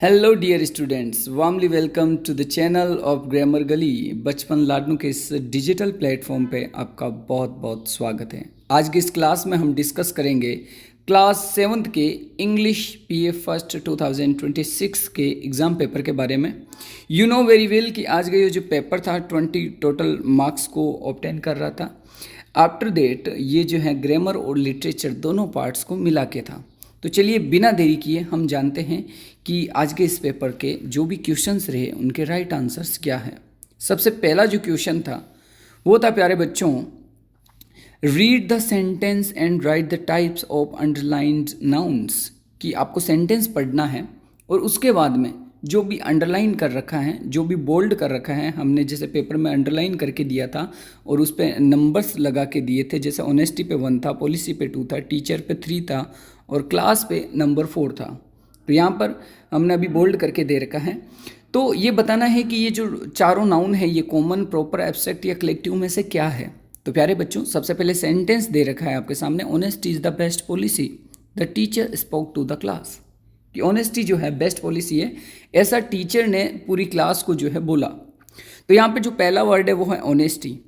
Hello dear students, warmly welcome to the channel of grammar Gali. Bachpan Ladnun के इस digital platform पे आपका बहुत बहुत स्वागत है। आज की इस क्लास में हम डिस्कस करेंगे क्लास 7th के इंग्लिश पीए फर्स्ट 2026 के एग्ज़ाम पेपर के बारे में। यू नो वेरी वेल कि आज का ये जो पेपर था 20 टोटल मार्क्स को ऑब्टेन कर रहा था। आफ्टर दैट ये जो है ग्रामर और लिटरेचर दोनों पार्ट्स को मिला के था। तो चलिए बिना देरी किए हम जानते हैं कि आज के इस पेपर के जो भी क्वेश्चंस रहे उनके राइट आंसर्स क्या हैं। सबसे पहला जो क्वेश्चन था वो था, प्यारे बच्चों, read the sentence and right the types of underlined nouns. कि आपको सेंटेंस पढ़ना है और उसके बाद में जो भी अंडरलाइन कर रखा है, जो भी बोल्ड कर रखा है, हमने जैसे पेपर में अंडरलाइन करके दिया था और उस पर नंबर्स लगा के दिए थे। जैसे ऑनेस्टी पे 1 था, पॉलिसी पे 2 था, टीचर पे 3 था और क्लास पे नंबर 4 था। तो यहाँ पर हमने अभी बोल्ड करके दे रखा है। तो ये बताना है कि ये जो चारों नाउन है ये कॉमन, प्रॉपर, एब्स्ट्रैक्ट या कलेक्टिव में से क्या है। तो प्यारे बच्चों, सबसे पहले सेंटेंस दे रखा है आपके सामने, honesty is the best policy the teacher spoke to the class. कि ऑनेस्टी जो है बेस्ट पॉलिसी है, ऐसा टीचर ने पूरी क्लास को जो है बोला। तो यहाँ पे जो पहला वर्ड है वो है ऑनेस्टी।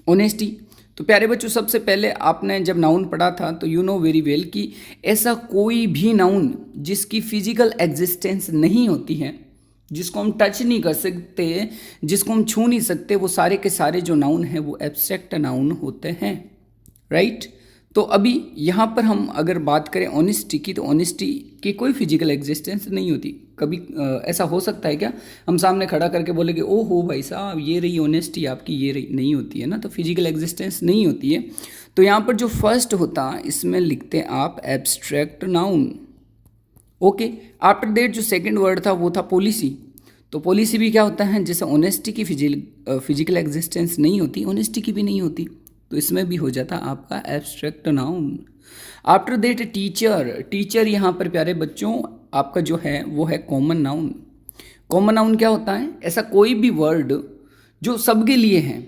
ऑनेस्टी तो प्यारे बच्चों, सबसे पहले आपने जब नाउन पढ़ा था तो यू नो वेरी वेल कि ऐसा कोई भी नाउन जिसकी फिजिकल एग्जिस्टेंस नहीं होती है, जिसको हम टच नहीं कर सकते, जिसको हम छू नहीं सकते, वो सारे के सारे जो नाउन हैं वो एब्स्ट्रैक्ट नाउन होते हैं, राइट। तो अभी यहाँ पर हम अगर बात करें ऑनेस्टी की, तो ऑनेस्टी की कोई फिजिकल एग्जिस्टेंस नहीं होती। कभी ऐसा हो सकता है क्या, हम सामने खड़ा करके बोलेंगे ओ हो भाई साहब ये रही ऑनेस्टी आपकी, ये रही, नहीं होती है ना। तो फिजिकल एग्जिस्टेंस नहीं होती है। तो यहाँ पर जो फर्स्ट होता इसमें लिखते हैं आप abstract noun. Okay, after that जो सेकेंड वर्ड था वो था पॉलिसी। तो पॉलिसी भी क्या होता है, जैसे ऑनेस्टी की फिजिकल एग्जिस्टेंस नहीं होती, ऑनेस्टी की भी नहीं होती, तो इसमें भी हो जाता आपका abstract noun. After that teacher. Teacher यहाँ पर प्यारे बच्चों आपका जो है वो है कॉमन नाउन। कॉमन नाउन क्या होता है, ऐसा कोई भी वर्ड जो सबके लिए है,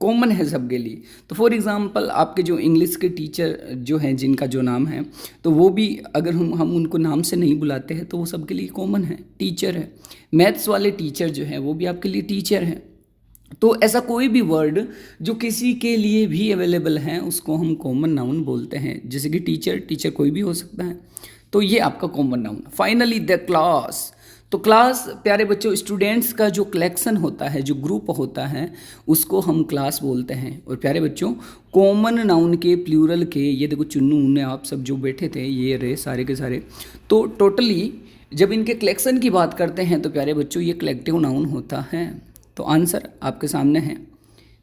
कॉमन है सबके लिए। तो फॉर एग्जांपल आपके जो इंग्लिश के टीचर जो हैं, जिनका जो नाम है, तो वो भी अगर हम उनको नाम से नहीं बुलाते हैं तो वो सबके लिए कॉमन है, टीचर है। मैथ्स वाले टीचर जो है वो भी आपके लिए टीचर हैं। तो ऐसा कोई भी वर्ड जो किसी के लिए भी अवेलेबल है उसको हम कॉमन नाउन बोलते हैं। जैसे कि टीचर, टीचर कोई भी हो सकता है, तो ये आपका common noun. Finally the class. तो क्लास प्यारे बच्चों स्टूडेंट्स का जो कलेक्शन होता है, जो ग्रुप होता है, उसको हम क्लास बोलते हैं। और प्यारे बच्चों कॉमन नाउन के प्लूरल के, ये देखो चुन्नू ने आप सब जो बैठे थे ये रहे सारे के सारे, तो टोटली जब इनके कलेक्शन की बात करते हैं तो प्यारे बच्चों ये कलेक्टिव नाउन होता है। तो आंसर आपके सामने है।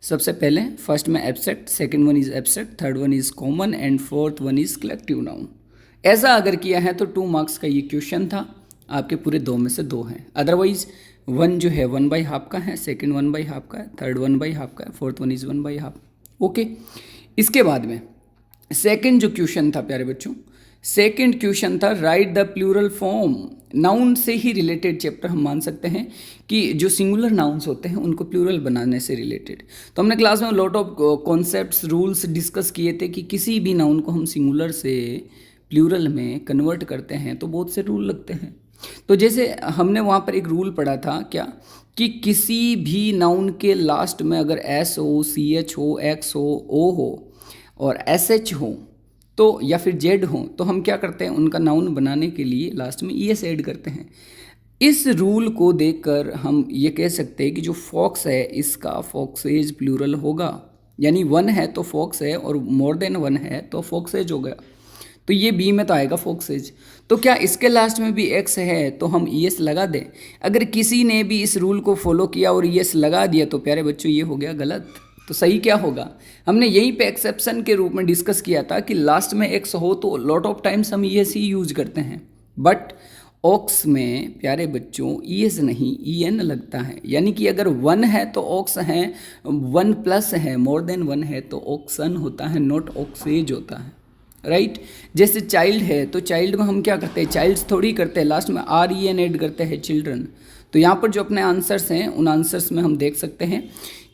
सबसे पहले फर्स्ट में abstract, second one is abstract, third one is common and fourth one is collective noun. ऐसा अगर किया है तो 2 मार्क्स का ये क्वेश्चन था, आपके पूरे 2 में से 2 हैं। अदरवाइज 1 जो है 1/2 का है, सेकंड 1/2 का है, थर्ड 1/2 का है, फोर्थ वन इज 1/2। ओके, इसके बाद में सेकंड जो क्वेश्चन था प्यारे बच्चों, सेकंड क्वेश्चन था write the plural form. Noun से ही रिलेटेड चैप्टर हम मान सकते हैं कि जो सिंगुलर नाउन्स होते हैं उनको प्लूरल बनाने से रिलेटेड। तो हमने क्लास में lot of concepts, rules discuss किए थे कि किसी भी नाउन को हम सिंगुलर से प्लूरल में कन्वर्ट करते हैं तो बहुत से रूल लगते हैं। तो जैसे हमने वहाँ पर एक रूल पढ़ा था क्या, कि किसी भी नाउन के लास्ट में अगर एस हो, सी एच हो, एक्स हो, ओ हो और एस एच हो तो, या फिर जेड हो, तो हम क्या करते हैं, उनका नाउन बनाने के लिए लास्ट में ई एस ऐड करते हैं। इस रूल को देखकर हम ये कह सकते हैं कि जो फॉक्स है इसका फॉक्सेज प्लूरल होगा। यानी 1 है तो फॉक्स है और मोर देन 1 है तो फॉक्सेज हो गया। तो ये बी में तो आएगा फॉक्सेज। तो क्या इसके लास्ट में भी एक्स है तो हम ई एस लगा दें। अगर किसी ने भी इस रूल को फॉलो किया और ई एस लगा दिया तो प्यारे बच्चों ये हो गया गलत। तो सही क्या होगा, हमने यहीं पे एक्सेप्शन के रूप में डिस्कस किया था कि लास्ट में एक्स हो तो लॉट ऑफ टाइम्स हम ई एस ही यूज करते हैं, बट ऑक्स में प्यारे बच्चों ई एस नहीं ई एन लगता है। यानी कि अगर 1 है तो ऑक्स है, 1 प्लस है, मोर देन 1 है तो ऑक्सन होता है, नॉट ऑक्सेज होता है, राइट। जैसे चाइल्ड है तो चाइल्ड में हम क्या करते हैं, चाइल्ड्स थोड़ी करते हैं, लास्ट में आर ई एन ऐड करते हैं, चिल्ड्रन। तो यहाँ पर जो अपने आंसर्स हैं उन आंसर्स में हम देख सकते हैं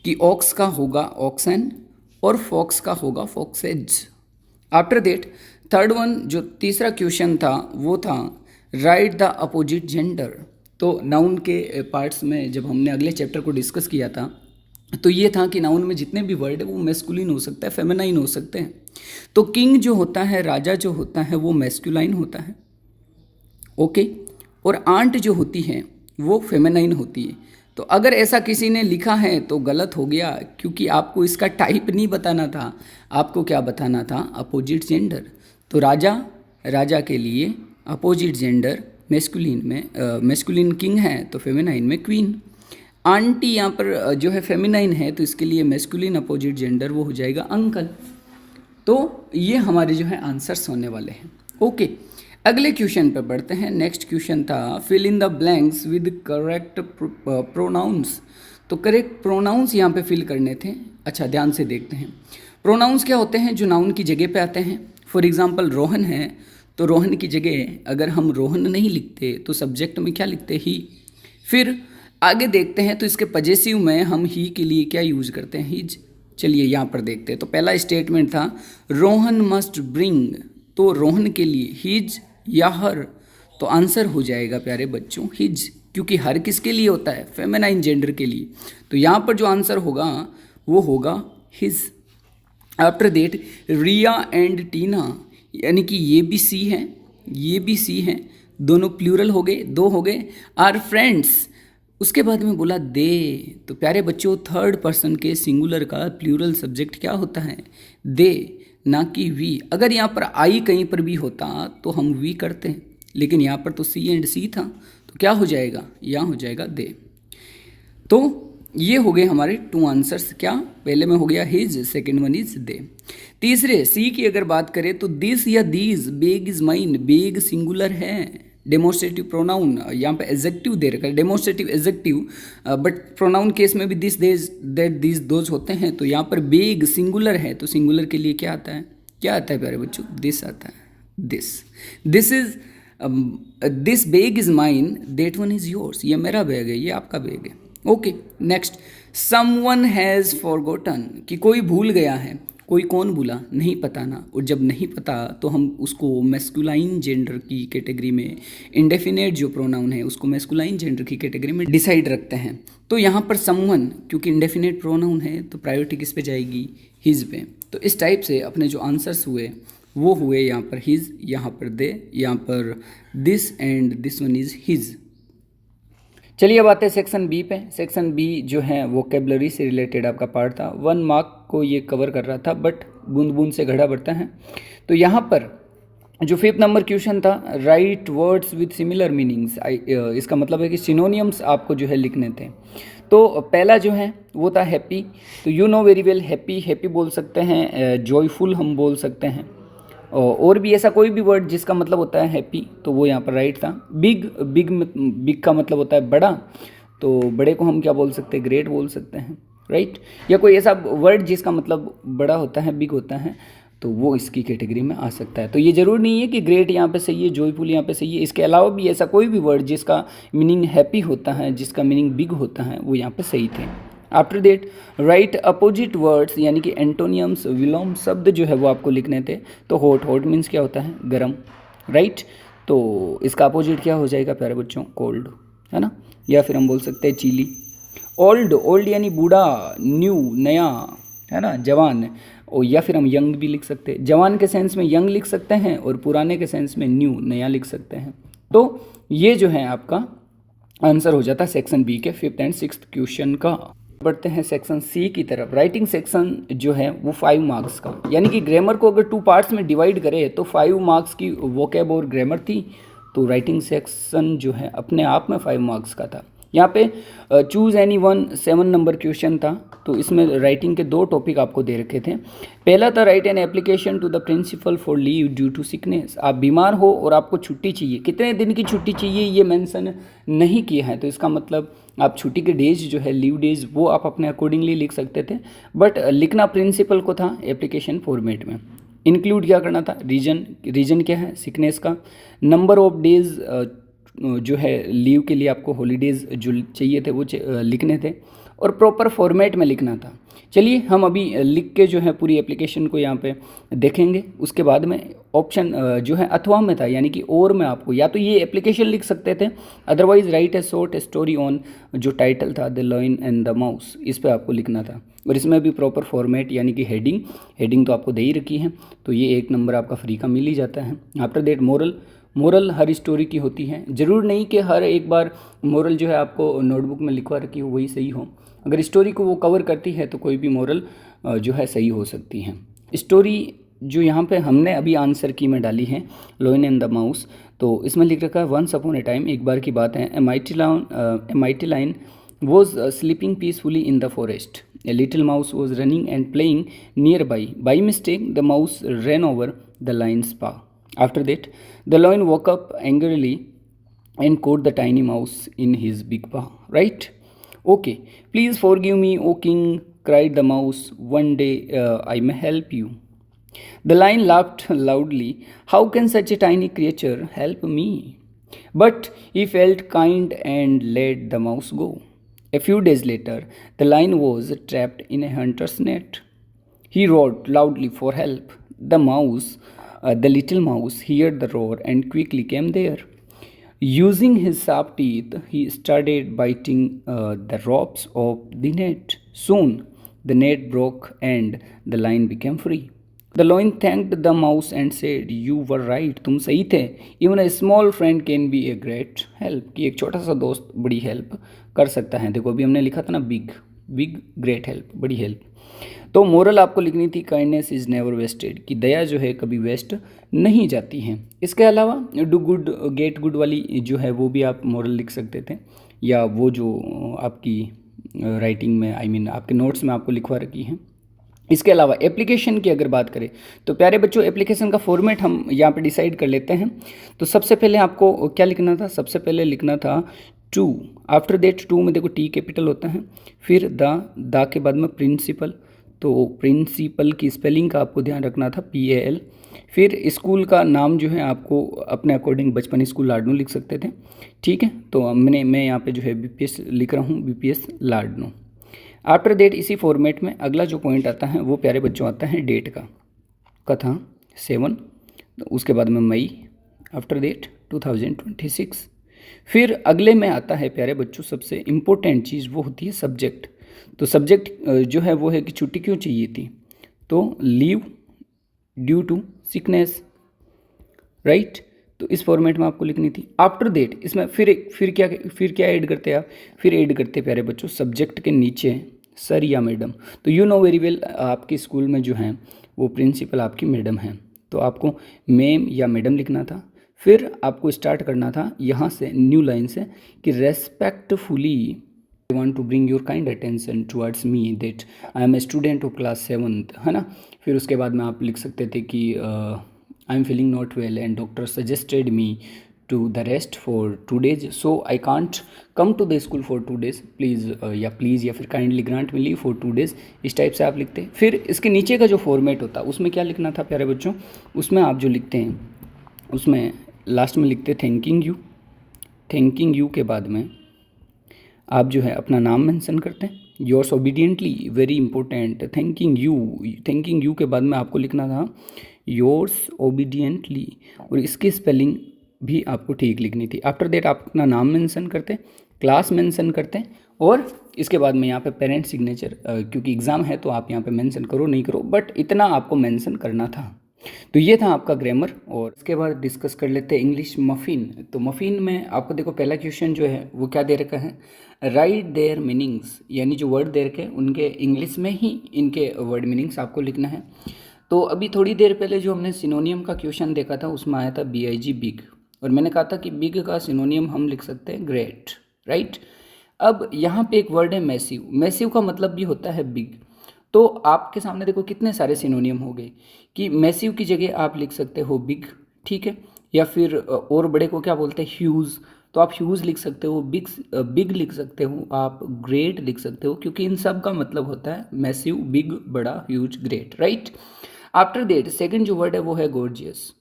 कि ऑक्स का होगा ऑक्सन और फॉक्स का होगा foxes. After that third one जो तीसरा क्वेश्चन था वो था राइट द अपोजिट जेंडर। तो नाउन के पार्ट्स में जब हमने अगले चैप्टर को डिस्कस किया था तो ये था कि नाउन में जितने भी वर्ड है वो मैस्कुलिन हो सकता है, फेमिनाइन हो सकते हैं। तो किंग जो होता है, राजा जो होता है, वो मैस्कुलाइन होता है, ओके। और आंट जो होती है वो फेमिनाइन होती है। तो अगर ऐसा किसी ने लिखा है तो गलत हो गया, क्योंकि आपको इसका टाइप नहीं बताना था, आपको क्या बताना था, अपोजिट जेंडर। तो राजा, राजा के लिए अपोजिट जेंडर मैस्कुलिन में मैस्कुलिन किंग है तो फेमिनाइन में क्वीन। आंटी यहाँ पर जो है फेमिनाइन है तो इसके लिए मैस्कुलिन अपोजिट जेंडर वो हो जाएगा अंकल। तो ये हमारे जो है आंसर्स होने वाले हैं, ओके। अगले क्वेश्चन पर बढ़ते हैं। नेक्स्ट क्वेश्चन था fill in the blanks with correct pronouns. तो करेक्ट प्रोनाउंस यहाँ पे फिल करने थे। अच्छा, ध्यान से देखते हैं। प्रोनाउंस क्या होते हैं, जो नाउन की जगह पे आते हैं। फॉर एग्जांपल रोहन है तो रोहन की जगह अगर हम रोहन नहीं लिखते तो सब्जेक्ट में क्या लिखते, ही। फिर आगे देखते हैं तो इसके पजेसिव में हम ही के लिए क्या यूज करते हैं, हिज। चलिए यहाँ पर देखते हैं। तो पहला स्टेटमेंट था रोहन मस्ट ब्रिंग, तो रोहन के लिए हिज या हर। तो आंसर हो जाएगा प्यारे बच्चों हिज, क्योंकि हर किसके लिए होता है, फेमिनाइन जेंडर के लिए। तो यहाँ पर जो आंसर होगा वो होगा his. After that Riya and Tina, यानी कि ये भी सी है, ये भी सी है, दोनों प्लूरल हो गए, दो हो गए। आर फ्रेंड्स, उसके बाद में बोला दे। तो प्यारे बच्चों थर्ड पर्सन के सिंगुलर का प्लूरल सब्जेक्ट क्या होता है, दे, ना कि वी। अगर यहाँ पर आई कहीं पर भी होता तो हम वी करते हैं, लेकिन यहाँ पर तो सी एंड सी था, तो क्या हो जाएगा, यहाँ हो जाएगा दे। तो ये हो गए हमारे टू आंसर्स। क्या, पहले में हो गया his, second one is they. तीसरे सी की अगर बात करें तो दिस या these, bag is mine, bag singular है। डेमोस्ट्रेटिव प्रोनाउन, यहाँ पे एडजेक्टिव दे रखा है, demonstrative adjective, but pronoun case में भी दिस, देज, दैट, दिस, दोज होते हैं। तो यहाँ पर बेग सिंगुलर है तो सिंगुलर के लिए क्या आता है, क्या आता है प्यारे बच्चों, दिस आता है, this. This is this bag is mine, that one is yours, ये मेरा बैग है, ये आपका बैग है, okay. Next, someone has forgotten, कि कोई भूल गया है। कोई कौन भूला, नहीं पता ना। और जब नहीं पता तो हम उसको मैस्कुलाइन जेंडर की कैटेगरी में, इंडेफिनेट जो प्रोनाउन है उसको मैस्कुलाइन जेंडर की कैटेगरी में डिसाइड रखते हैं। तो यहाँ पर समवन, क्योंकि इंडेफिनेट प्रोनाउन है तो प्रायोरिटी किस पे जाएगी, हिज पे। तो इस टाइप से अपने जो आंसर्स हुए वो हुए यहाँ पर हिज, यहाँ पर दे, यहाँ पर this, and this one is his. चलिए अब आते हैं सेक्शन बी पे। सेक्शन बी जो है वोकेबलरी से रिलेटेड आपका पार्ट था, 1 मार्क को ये कवर कर रहा था, बट बूंद बूंद से घड़ा बढ़ता है। तो यहाँ पर जो 5th नंबर क्वेश्चन था, right words with similar meanings, इसका मतलब है कि सिनोनियम्स आपको जो है लिखने थे। तो पहला जो है वो था हैप्पी। तो you know very well, happy, happy बोल सकते हैं, जॉयफुल हम बोल सकते हैं, और भी ऐसा कोई भी वर्ड जिसका मतलब होता है हैप्पी, तो वो यहाँ पर राइट था। बिग, बिग, बिग का मतलब होता है बड़ा, तो बड़े को हम क्या बोल सकते हैं, ग्रेट बोल सकते हैं, राइट। या कोई ऐसा वर्ड जिसका मतलब बड़ा होता है, बिग होता है, तो वो इसकी कैटेगरी में आ सकता है। तो ये जरूर नहीं है कि ग्रेट यहाँ पे सही है, जॉयफुल यहाँ पे सही है। इसके अलावा भी ऐसा कोई भी वर्ड जिसका मीनिंग हैप्पी होता है, जिसका मीनिंग बिग होता है, वो यहाँ पे सही थे। After that write opposite words, यानी कि एंटोनियम्स, विलोम शब्द जो है वो आपको लिखने थे। तो हॉट, हॉट मीन्स क्या होता है, गर्म, राइट। तो इसका अपोजिट क्या हो जाएगा प्यारे बच्चों, कोल्ड, है ना। या फिर हम बोल सकते हैं चिली। ओल्ड, ओल्ड यानी बूढ़ा, न्यू नया, है ना, जवान। और या फिर हम यंग भी लिख सकते हैं, जवान के सेंस में यंग लिख सकते हैं और पुराने के सेंस में न्यू नया लिख सकते हैं। तो ये जो है आपका आंसर हो जाता है सेक्शन बी के 5th एंड 6th क्वेश्चन का। बढ़ते हैं सेक्शन सी की तरफ। राइटिंग सेक्शन जो है वो 5 मार्क्स का, यानी कि ग्रामर को अगर 2 पार्ट्स में डिवाइड करें तो 5 मार्क्स की वोकैब और ग्रामर थी, तो राइटिंग सेक्शन जो है अपने आप में 5 मार्क्स का था। यहाँ पे choose any one 7 number question था, तो इसमें राइटिंग के 2 टॉपिक आपको दे रखे थे। पहला था write an application to the principal for leave due to sickness. आप बीमार हो और आपको छुट्टी चाहिए, कितने दिन की छुट्टी चाहिए ये मेंशन नहीं किया है, तो इसका मतलब आप छुट्टी के डेज जो है, लीव डेज, वो आप अपने अकॉर्डिंगली लिख सकते थे, बट लिखना प्रिंसिपल को था एप्लीकेशन फॉर्मेट में। इंक्लूड क्या करना था, रीजन, रीजन क्या है, सिकनेस का। नंबर ऑफ डेज जो है लीव के लिए आपको हॉलीडेज जो चाहिए थे वो लिखने थे, और प्रॉपर फॉर्मेट में लिखना था। चलिए हम अभी लिख के जो है पूरी एप्लीकेशन को यहाँ पे देखेंगे। उसके बाद में ऑप्शन जो है अथवा में था, यानी कि और में आपको या तो ये एप्लीकेशन लिख सकते थे, otherwise right A short story on, जो टाइटल था the lion and the mouse, इस पे आपको लिखना था। और इसमें भी प्रॉपर फॉर्मेट यानी कि हेडिंग तो आपको दे ही रखी है, तो ये 1 नंबर आपका फ्री का मिल ही जाता है। After that moral her story की होती है, ज़रूर नहीं कि हर एक बार मोरल जो है आपको नोटबुक में लिखवा रखी हो वही सही हो। अगर स्टोरी को वो कवर करती है तो कोई भी मोरल जो है सही हो सकती है। स्टोरी जो यहाँ पे हमने अभी आंसर की में डाली है लॉयन एंड द माउस, तो इसमें लिख रखा है वंस अपॉन ए टाइम, एक बार की बात है, a mighty line was sleeping peacefully in the forest. A little mouse was running and playing nearby. By mistake, the mouse ran over the lion's paw. After that, the lion woke up angrily and caught the tiny mouse in his big paw. Right? Okay. Please forgive me, O king, cried the mouse. One day I may help you. The lion laughed loudly. How can such a tiny creature help me? But he felt kind and let the mouse go. A few days later, the lion was trapped in a hunter's net. He roared loudly for help. The little mouse, heard the roar and quickly came there. Using his sharp teeth, he started biting the ropes of the net. Soon, the net broke and the lion became free. The lion thanked the mouse and said, "You were right. तुम सही थे. Even a small friend can be a great help." कि एक छोटा सा दोस्त बड़ी help कर सकता है। देखो अभी हमने लिखा था ना बिग ग्रेट हेल्प, बड़ी हेल्प। तो मोरल आपको लिखनी थी काइंडनेस इज़ नेवर वेस्टेड, कि दया जो है कभी वेस्ट नहीं जाती है। इसके अलावा डू गुड गेट गुड वाली जो है वो भी आप मोरल लिख सकते थे, या वो जो आपकी राइटिंग में आपके नोट्स में आपको लिखवा रखी है। इसके अलावा एप्लीकेशन की अगर बात करें तो प्यारे बच्चों एप्लीकेशन का फॉर्मेट हम यहाँ पे डिसाइड कर लेते हैं। तो सबसे पहले आपको क्या लिखना था, सबसे पहले लिखना था टू। आफ्टर दैट टू में देखो टी कैपिटल होता है, फिर द के बाद में प्रिंसिपल, तो प्रिंसिपल की स्पेलिंग का आपको ध्यान रखना था PAL। फिर स्कूल का नाम जो है आपको अपने अकॉर्डिंग बचपन स्कूल लाडनू लिख सकते थे, ठीक है। तो मैं यहाँ पे जो है BPS लिख रहा हूँ, BPS लाडनू। आफ्टर डेट इसी फॉर्मेट में अगला जो पॉइंट आता है वो प्यारे बच्चों आता है डेट का, कथा 7, उसके बाद में मई, आफ्टर डेट 2026। फिर अगले में आता है प्यारे बच्चों सबसे इम्पोर्टेंट चीज़, वो होती है सब्जेक्ट। तो सब्जेक्ट जो है वो है कि छुट्टी क्यों चाहिए थी, तो leave due to sickness, right. तो इस फॉर्मेट में आपको लिखनी थी। आफ्टर डेट इसमें फिर क्या ऐड करते हैं आप, फिर ऐड करते हैं प्यारे बच्चों सब्जेक्ट के नीचे सर या मैडम। तो यू नो वेरी वेल आपके स्कूल में जो हैं वो प्रिंसिपल आपकी मैडम हैं, तो आपको मैम या मैडम लिखना था। फिर आपको स्टार्ट करना था यहाँ से न्यू लाइन से कि respectfully I want to bring your kind attention towards me that I am a student of class 7th, है ना। फिर उसके बाद में आप लिख सकते थे कि I am feeling not well and doctor suggested me to the rest for 2 days, so I can't come to the school for 2 days, please या फिर kindly grant me leave for 2 days, इस टाइप से आप लिखते हैं। फिर इसके नीचे का जो फॉर्मेट होता है उसमें क्या लिखना था प्यारे बच्चों, उसमें आप जो लिखते हैं उसमें लास्ट में लिखते थैंकिंग यू के बाद में आप जो है अपना नाम मेंशन करते हैं, yours obediently, very important, thanking you के बाद में आपको लिखना था योर्स ओबीडियंटली, और इसकी स्पेलिंग भी आपको ठीक लिखनी थी। आफ्टर दैट आप अपना नाम मेंशन करते, क्लास मेंशन करते, और इसके बाद में यहाँ पे पेरेंट सिग्नेचर, क्योंकि एग्ज़ाम है तो आप यहाँ पे मेंशन करो नहीं करो, बट इतना आपको मेंशन करना था। तो ये था आपका ग्रामर। और इसके बाद डिस्कस कर लेते हैं इंग्लिश मफ़िन। तो मफ़िन में आपको देखो पहला क्वेश्चन जो है वो क्या दे रखा है, राइट देयर मीनिंग्स, यानी जो वर्ड दे रखे उनके इंग्लिश में ही इनके वर्ड मीनिंग्स आपको लिखना है। तो अभी थोड़ी देर पहले जो हमने सिनोनियम का क्वेश्चन देखा था उसमें आया था BIG बिग, और मैंने कहा था कि बिग का सिनोनियम हम लिख सकते हैं ग्रेट, राइट। अब यहाँ पे एक वर्ड है मैसिव का मतलब भी होता है बिग। तो आपके सामने देखो कितने सारे सिनोनियम हो गए कि मैसिव की जगह आप लिख सकते हो बिग, ठीक है, या फिर और बड़े को क्या बोलते हैं ह्यूज, तो आप ह्यूज लिख सकते हो, बिग लिख सकते हो, आप ग्रेट लिख सकते हो, क्योंकि इन सब का मतलब होता है मैसिव, बिग, बड़ा, huge, great, right. After that second जो वर्ड है वो है गॉर्जियस।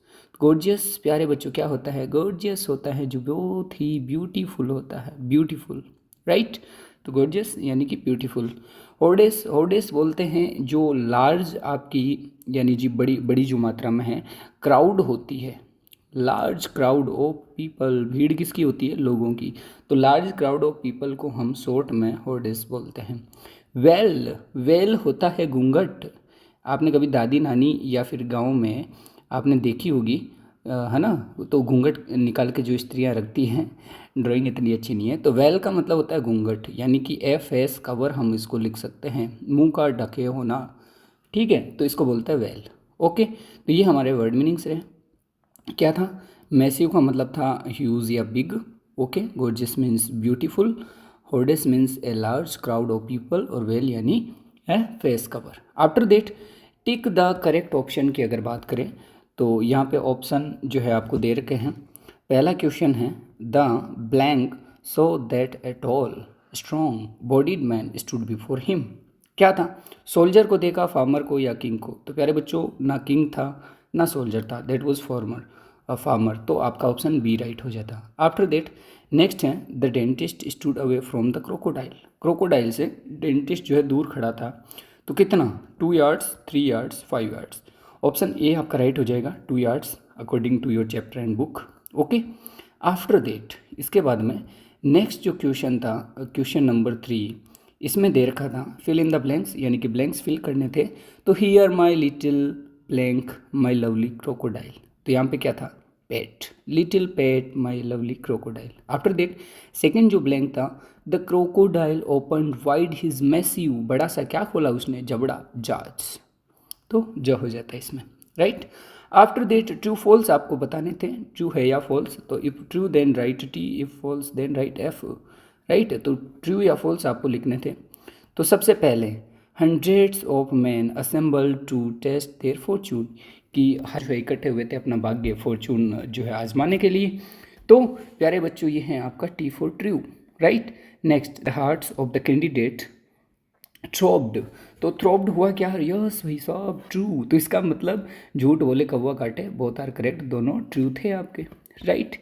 गॉर्जियस प्यारे बच्चों क्या होता है, गॉर्जियस होता है जो बहुत ही ब्यूटीफुल होता है, ब्यूटीफुल, राइट। तो गॉर्जियस यानी कि ब्यूटीफुल। होर्डेस, होर्डेस बोलते हैं जो लार्ज आपकी यानी जी बड़ी बड़ी जो मात्रा में है क्राउड होती है, लार्ज क्राउड ऑफ पीपल, भीड़ किसकी होती है, लोगों की। तो लार्ज क्राउड ऑफ पीपल को हम शॉर्ट में होर्डेस बोलते हैं। वेल, वेल होता है घूंघट। आपने कभी दादी नानी या फिर गांव में आपने देखी होगी है ना, तो घूंघट निकाल के जो स्त्रियां रखती हैं, ड्राइंग इतनी अच्छी नहीं है। तो वेल का मतलब होता है घूंघट, यानी कि एफ एस कवर हम इसको लिख सकते हैं, मुंह का ढके होना, ठीक है, तो इसको बोलते हैं वेल। ओके, तो ये हमारे वर्ड मीनिंग्स रहे। क्या था, मैसिव का मतलब था ह्यूज या big. Okay, gorgeous means beautiful, hordes means a large crowd of people, और वेल यानी है face cover. After that tick the correct option की अगर बात करें तो यहाँ पे ऑप्शन जो है आपको दे रखे हैं। पहला क्वेश्चन है the blank so that a tall strong bodied man stood before him. क्या था, सोल्जर को देखा, फार्मर को या किंग को। तो प्यारे बच्चों ना किंग था ना सोल्जर था, दैट वॉज फार्मर, तो आपका ऑप्शन बी राइट हो जाता। आफ्टर दैट नेक्स्ट है the dentist stood away from the crocodile. Crocodile से डेंटिस्ट जो है दूर खड़ा था, तो कितना, 2 yards, 3 yards, 5 yards। Option A आपका राइट हो जाएगा, 2 yards according to your chapter and book. Okay, after that इसके बाद में नेक्स्ट जो क्वेश्चन था, क्वेश्चन नंबर 3, इसमें दे रखा था फिल इन द ब्लैंक्स, यानी कि ब्लैंक्स फिल करने थे। तो here my little blank my lovely crocodile, तो यहाँ पे क्या था, pet, little pet my lovely crocodile. After that second जो ब्लैंक था, the crocodile open wide his massive, बड़ा सा क्या खोला उसने, जबड़ा, जाज, तो ज हो जाता है इसमें, right. After that true false आपको बताने थे, ट्रू है या फॉल्स, तो if true then write T, if false then write F, right. तो ट्रू या फॉल्स आपको लिखने थे। तो सबसे पहले hundreds of men assembled to test their fortune, कि हर इकट्ठे हुए थे अपना भाग्य, फॉर्चून जो है आजमाने के लिए। तो प्यारे बच्चों ये हैं आपका T for true, right. Next the hearts of the candidate throbbed, तो थ्रोब्ड हुआ क्या, यस भाई साहब ट्रू, तो इसका मतलब झूठ बोले कौवा काटे, बोथ आर करेक्ट, दोनों ट्रू थे आपके, राइट।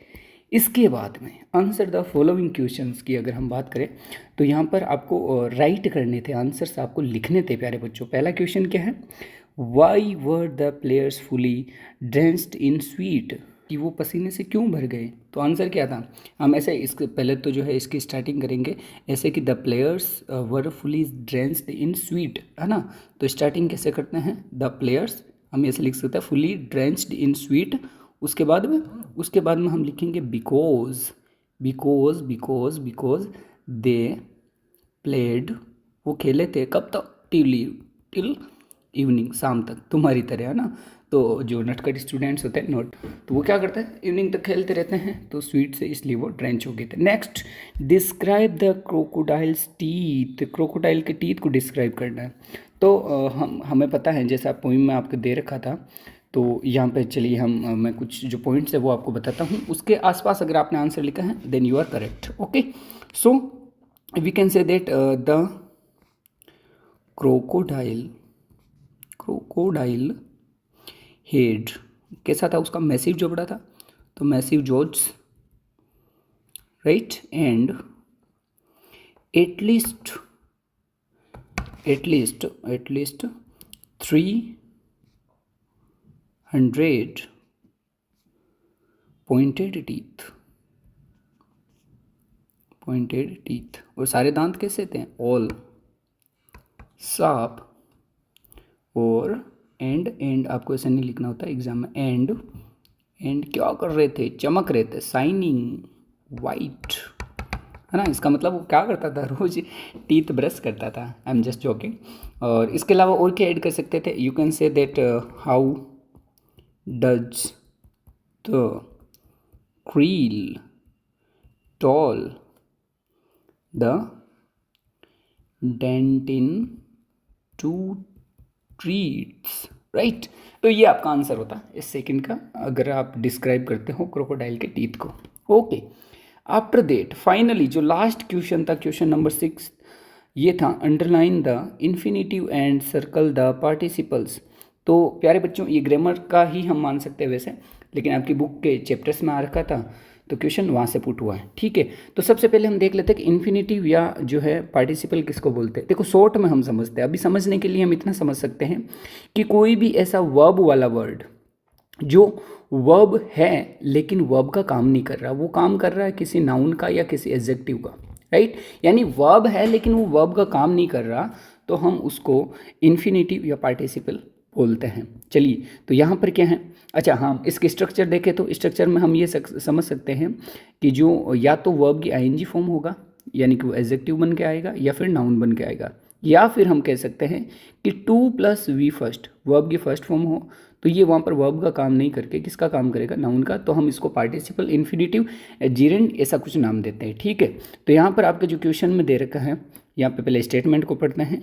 इसके बाद में आंसर द फॉलोइंग क्वेश्चंस की अगर हम बात करें तो यहाँ पर आपको राइट करने थे, आंसर्स आपको लिखने थे प्यारे बच्चों। पहला क्वेश्चन क्या है, why were the players fully drenched in sweet, कि वो पसीने से क्यों भर गए। तो आंसर क्या था, हम ऐसे इसके पहले तो जो है इसकी स्टार्टिंग करेंगे ऐसे कि the players were fully drenched in sweet, है ना। तो स्टार्टिंग कैसे करते हैं, द प्लेयर्स हम ऐसे लिख सकते हैं फुली ड्रेंस्ड इन स्वीट, उसके बाद में हम लिखेंगे because, because because because they played, वो खेले थे कब तक, टिल इवनिंग, शाम तक, तुम्हारी तरह, है ना। तो जो नटखट स्टूडेंट्स होते हैं नोट, तो वो क्या करते हैं, इवनिंग तक खेलते रहते हैं, तो स्वीट से इसलिए वो ड्रेंच हो गए थे। Next describe the crocodiles teeth, crocodile के टीथ को डिस्क्राइब करना है। तो हमें पता है, जैसा पोइम में आपको दे रखा था, तो यहाँ पे चलिए मैं कुछ जो पॉइंट्स है वो आपको बताता हूँ, उसके आसपास अगर आपने आंसर लिखा है then you are correct. Okay, so we can say that the crocodile head कैसा था, उसका मैसिव जबड़ा था, तो massive jaws, right. And at least 300 pointed teeth, और सारे दांत कैसे थे, ऑल शार्प, और एंड आपको ऐसा नहीं लिखना होता एग्जाम में, एंड क्या कर रहे थे, चमक रहे थे, शाइनिंग वाइट, है ना। इसका मतलब वो क्या करता था, रोज टीथ ब्रश करता था, आई एम जस्ट जोकिंग। और इसके अलावा और क्या ऐड कर सकते थे, you can say that how does the creel tall the dentin to treats, right. तो ये आपका आंसर होता है इस सेकंड का, अगर आप डिस्क्राइब करते हो क्रोकोडाइल के टीथ को। ओके, आफ्टर दैट फाइनली जो लास्ट क्वेश्चन था, क्वेश्चन नंबर 6, ये था underline the infinitive and circle the participles. तो प्यारे बच्चों ये ग्रामर का ही हम मान सकते हैं वैसे, लेकिन आपकी बुक के चैप्टर्स में आ रखा था, तो क्वेश्चन वहाँ से पुट हुआ है, ठीक है। तो सबसे पहले हम देख लेते हैं कि इन्फिनेटिव या जो है पार्टिसिपल किसको बोलते हैं। देखो शॉर्ट में हम समझते हैं, अभी समझने के लिए हम इतना समझ सकते हैं कि कोई भी ऐसा वर्ब वाला वर्ड जो वर्ब है लेकिन वर्ब का काम नहीं कर रहा, वो काम कर रहा है किसी नाउन का या किसी एडजेक्टिव का, राइट। यानी वर्ब है लेकिन वो वर्ब का काम नहीं कर रहा, तो हम उसको इन्फिनेटिव या पार्टिसिपल बोलते हैं। चलिए, तो यहाँ पर क्या है, अच्छा हाँ, इसके स्ट्रक्चर देखें तो स्ट्रक्चर में हम ये समझ सकते हैं कि जो या तो वर्ब की आईएनजी फॉर्म होगा, यानी कि वो एडजेक्टिव बन के आएगा, या फिर नाउन बन के आएगा, या फिर हम कह सकते हैं कि 2 + वी फर्स्ट वर्ब की फर्स्ट फॉर्म हो, तो ये वहाँ पर वर्ब का काम नहीं करके किसका काम करेगा, नाउन का। तो हम इसको पार्टिसिपल, इन्फिनेटिव, जीरेंड ऐसा कुछ नाम देते हैं, ठीक है। तो यहाँ पर आपके जो क्वेश्चन में दे रखा है, यहाँ पे पहले स्टेटमेंट को पढ़ते हैं।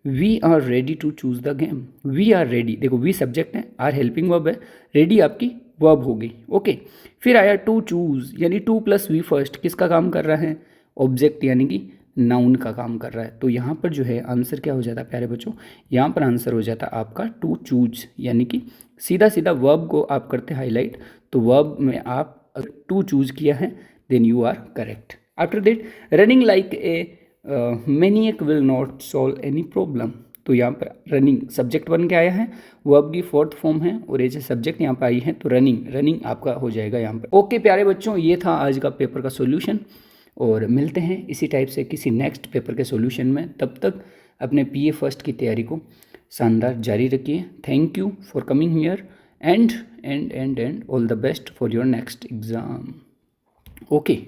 We are ready to choose the game. We are ready, देखो वी सब्जेक्ट है, आर हेल्पिंग वर्ब है, रेडी आपकी वर्ब हो गई, ओके। फिर आया टू चूज़, यानी 2 + वी फर्स्ट किसका काम कर रहा है, ऑब्जेक्ट यानी कि नाउन का काम कर रहा है। तो यहाँ पर जो है आंसर क्या हो जाता है प्यारे बच्चों, यहाँ पर आंसर हो जाता है आपका टू चूज, यानी कि सीधा सीधा वर्ब को आप करते हाईलाइट, तो वर्ब में आप अगर टू चूज किया है then you are correct. After that running like a maniac will not solve any problem. तो यहाँ पर रनिंग सब्जेक्ट बन के आया है, वर्ब की फोर्थ फॉर्म है और एज ए सब्जेक्ट यहाँ पर आई है, तो रनिंग आपका हो जाएगा यहाँ पर। ओके प्यारे बच्चों, ये था आज का पेपर का सोल्यूशन, और मिलते हैं इसी टाइप से किसी नेक्स्ट पेपर के सॉल्यूशन में। तब तक अपने पीए फर्स्ट की तैयारी को शानदार जारी रखिए। Thank you for coming here and all the best for your next exam. Okay.